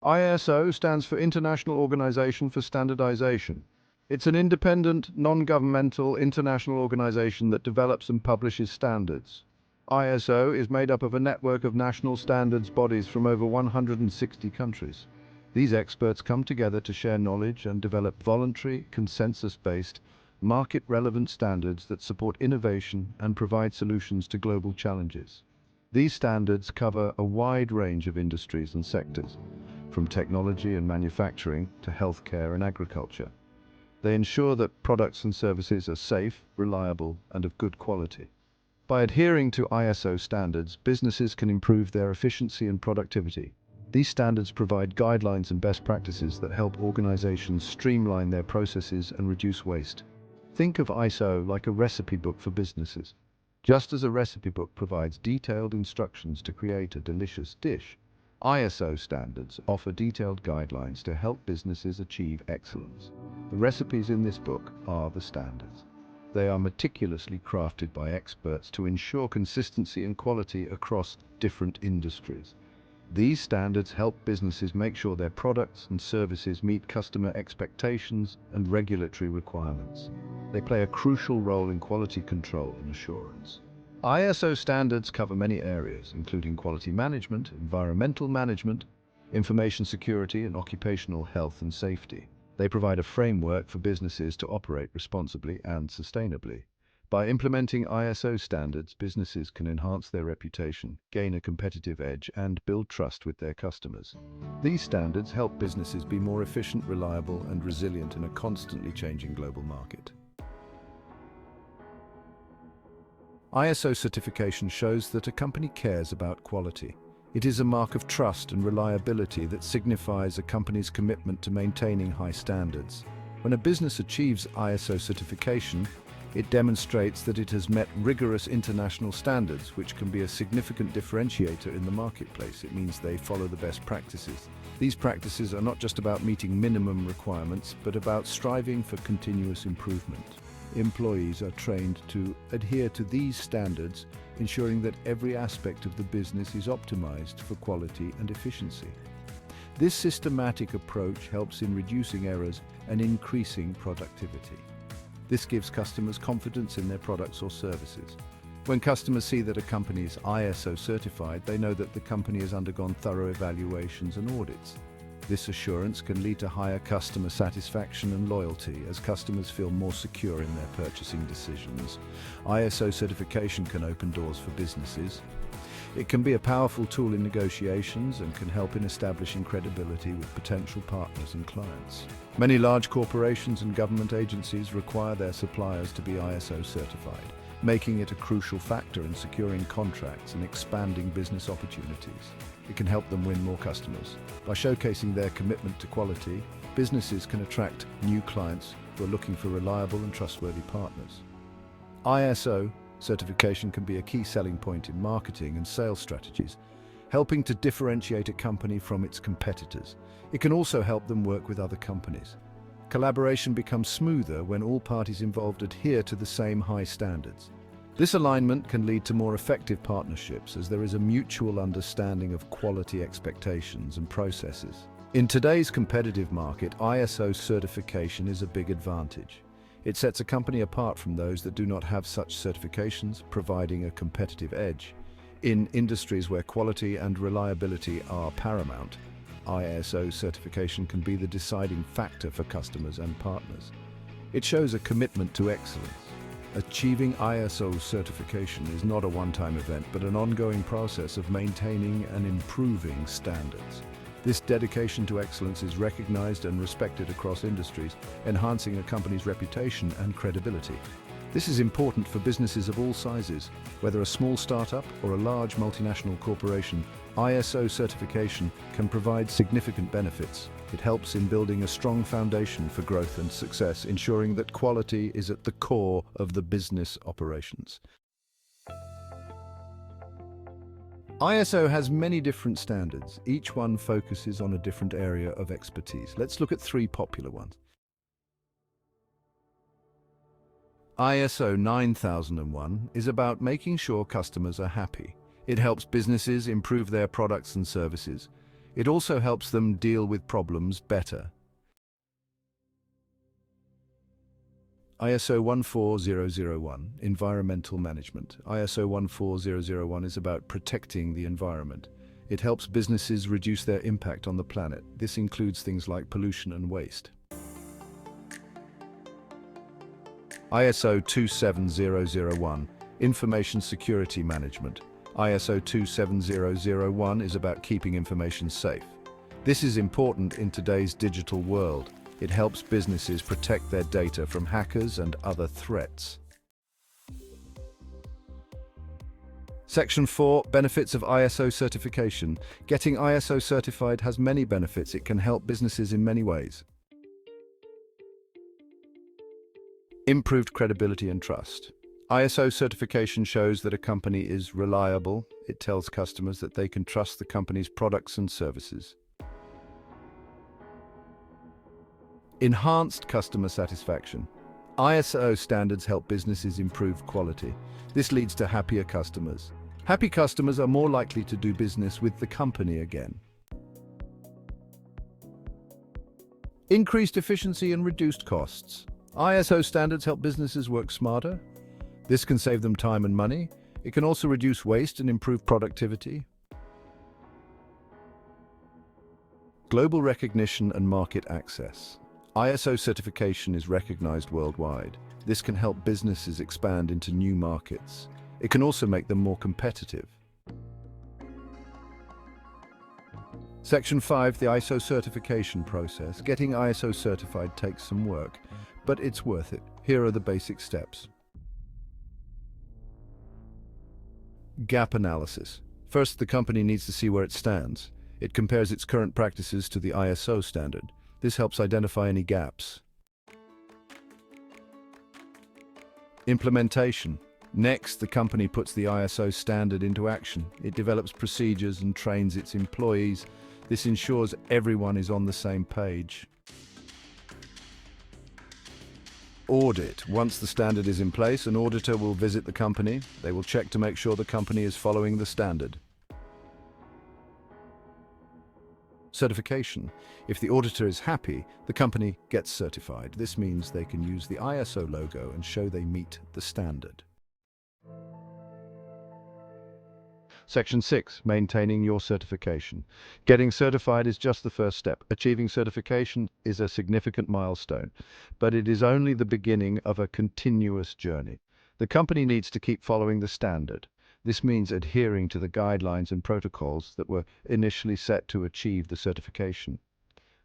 ISO stands for International Organization for Standardization. It's an independent, non-governmental international organization that develops and publishes standards. ISO is made up of a network of national standards bodies from over 160 countries. These experts come together to share knowledge and develop voluntary, consensus-based, market-relevant standards that support innovation and provide solutions to global challenges. These standards cover a wide range of industries and sectors, from technology and manufacturing to healthcare and agriculture. They ensure that products and services are safe, reliable, and of good quality. By adhering to ISO standards, businesses can improve their efficiency and productivity. These standards provide guidelines and best practices that help organizations streamline their processes and reduce waste. Think of ISO like a recipe book for businesses. Just as a recipe book provides detailed instructions to create a delicious dish, ISO standards offer detailed guidelines to help businesses achieve excellence. The recipes in this book are the standards. They are meticulously crafted by experts to ensure consistency and quality across different industries. These standards help businesses make sure their products and services meet customer expectations and regulatory requirements. They play a crucial role in quality control and assurance. ISO standards cover many areas, including quality management, environmental management, information security, and occupational health and safety. They provide a framework for businesses to operate responsibly and sustainably. By implementing ISO standards, businesses can enhance their reputation, gain a competitive edge, and build trust with their customers. These standards help businesses be more efficient, reliable, and resilient in a constantly changing global market. ISO certification shows that a company cares about quality. It is a mark of trust and reliability that signifies a company's commitment to maintaining high standards. When a business achieves ISO certification, it demonstrates that it has met rigorous international standards, which can be a significant differentiator in the marketplace. It means they follow the best practices. These practices are not just about meeting minimum requirements, but about striving for continuous improvement. Employees are trained to adhere to these standards, ensuring that every aspect of the business is optimized for quality and efficiency. This systematic approach helps in reducing errors and increasing productivity. This gives customers confidence in their products or services. When customers see that a company is ISO certified, they know that the company has undergone thorough evaluations and audits. This assurance can lead to higher customer satisfaction and loyalty as customers feel more secure in their purchasing decisions. ISO certification can open doors for businesses. It can be a powerful tool in negotiations and can help in establishing credibility with potential partners and clients. Many large corporations and government agencies require their suppliers to be ISO certified, making it a crucial factor in securing contracts and expanding business opportunities. It can help them win more customers. By showcasing their commitment to quality, businesses can attract new clients who are looking for reliable and trustworthy partners. ISO certification can be a key selling point in marketing and sales strategies, helping to differentiate a company from its competitors. It can also help them work with other companies. Collaboration becomes smoother when all parties involved adhere to the same high standards. This alignment can lead to more effective partnerships as there is a mutual understanding of quality expectations and processes. In today's competitive market, ISO certification is a big advantage. It sets a company apart from those that do not have such certifications, providing a competitive edge. In industries where quality and reliability are paramount, ISO certification can be the deciding factor for customers and partners. It shows a commitment to excellence. Achieving ISO certification is not a one-time event, but an ongoing process of maintaining and improving standards. This dedication to excellence is recognized and respected across industries, enhancing a company's reputation and credibility. This is important for businesses of all sizes. Whether a small startup or a large multinational corporation, ISO certification can provide significant benefits. It helps in building a strong foundation for growth and success, ensuring that quality is at the core of the business operations. ISO has many different standards. Each one focuses on a different area of expertise. Let's look at three popular ones. ISO 9001 is about making sure customers are happy. It helps businesses improve their products and services. It also helps them deal with problems better. ISO 14001, Environmental Management. ISO 14001 is about protecting the environment. It helps businesses reduce their impact on the planet. This includes things like pollution and waste. ISO 27001, Information Security Management. ISO 27001 is about keeping information safe. This is important in today's digital world. It helps businesses protect their data from hackers and other threats. Section 4, Benefits of ISO certification. Getting ISO certified has many benefits. It can help businesses in many ways. Improved credibility and trust. ISO certification shows that a company is reliable. It tells customers that they can trust the company's products and services. Enhanced customer satisfaction. ISO standards help businesses improve quality. This leads to happier customers. Happy customers are more likely to do business with the company again. Increased efficiency and reduced costs. ISO standards help businesses work smarter. This can save them time and money. It can also reduce waste and improve productivity. Global recognition and market access. ISO certification is recognized worldwide. This can help businesses expand into new markets. It can also make them more competitive. Section 5, the ISO certification process. Getting ISO certified takes some work, but it's worth it. Here are the basic steps. Gap analysis. First, the company needs to see where it stands. It compares its current practices to the ISO standard. This helps identify any gaps. Implementation. Next, the company puts the ISO standard into action. It develops procedures and trains its employees. This ensures everyone is on the same page. Audit. Once the standard is in place, an auditor will visit the company. They will check to make sure the company is following the standard. Certification. If the auditor is happy, the company gets certified. This means they can use the ISO logo and show they meet the standard. Section 6, maintaining your certification. Getting certified is just the first step. Achieving certification is a significant milestone, but it is only the beginning of a continuous journey. The company needs to keep following the standard. This means adhering to the guidelines and protocols that were initially set to achieve the certification.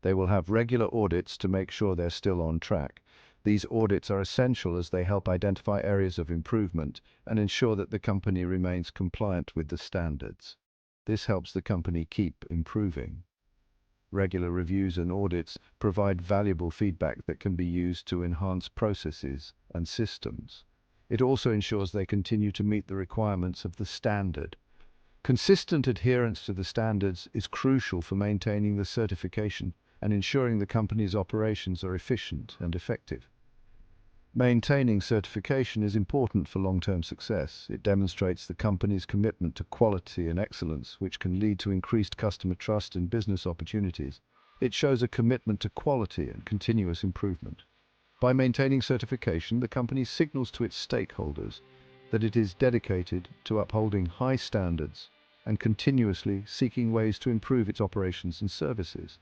They will have regular audits to make sure they're still on track. These audits are essential as they help identify areas of improvement and ensure that the company remains compliant with the standards. This helps the company keep improving. Regular reviews and audits provide valuable feedback that can be used to enhance processes and systems. It also ensures they continue to meet the requirements of the standard. Consistent adherence to the standards is crucial for maintaining the certification and ensuring the company's operations are efficient and effective. Maintaining certification is important for long-term success. It demonstrates the company's commitment to quality and excellence, which can lead to increased customer trust and business opportunities. It shows a commitment to quality and continuous improvement. By maintaining certification, the company signals to its stakeholders that it is dedicated to upholding high standards and continuously seeking ways to improve its operations and services.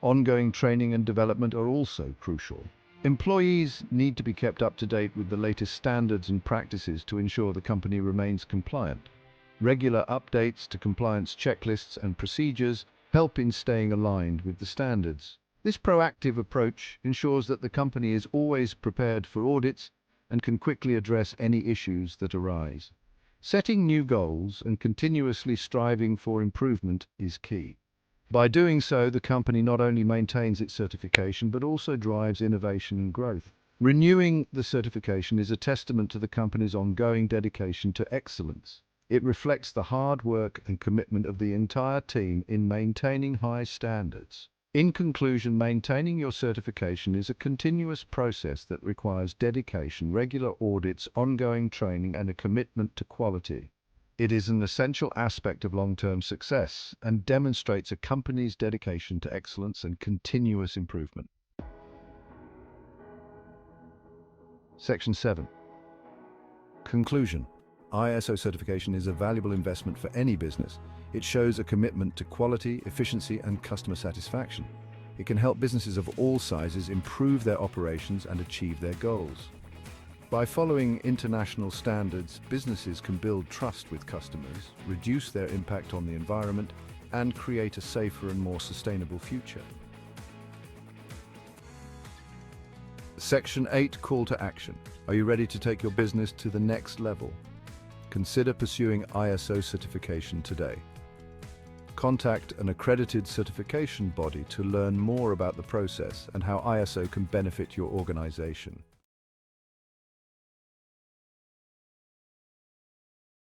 Ongoing training and development are also crucial. Employees need to be kept up to date with the latest standards and practices to ensure the company remains compliant. Regular updates to compliance checklists and procedures help in staying aligned with the standards. This proactive approach ensures that the company is always prepared for audits and can quickly address any issues that arise. Setting new goals and continuously striving for improvement is key. By doing so, the company not only maintains its certification but also drives innovation and growth. Renewing the certification is a testament to the company's ongoing dedication to excellence. It reflects the hard work and commitment of the entire team in maintaining high standards. In conclusion, maintaining your certification is a continuous process that requires dedication, regular audits, ongoing training, and a commitment to quality. It is an essential aspect of long-term success and demonstrates a company's dedication to excellence and continuous improvement. Section 7. Conclusion. ISO certification is a valuable investment for any business. It shows a commitment to quality, efficiency, and customer satisfaction. It can help businesses of all sizes improve their operations and achieve their goals. By following international standards, businesses can build trust with customers, reduce their impact on the environment, and create a safer and more sustainable future. Section 8. Call to action. Are you ready to take your business to the next level? Consider pursuing ISO certification today. Contact an accredited certification body to learn more about the process and how ISO can benefit your organization.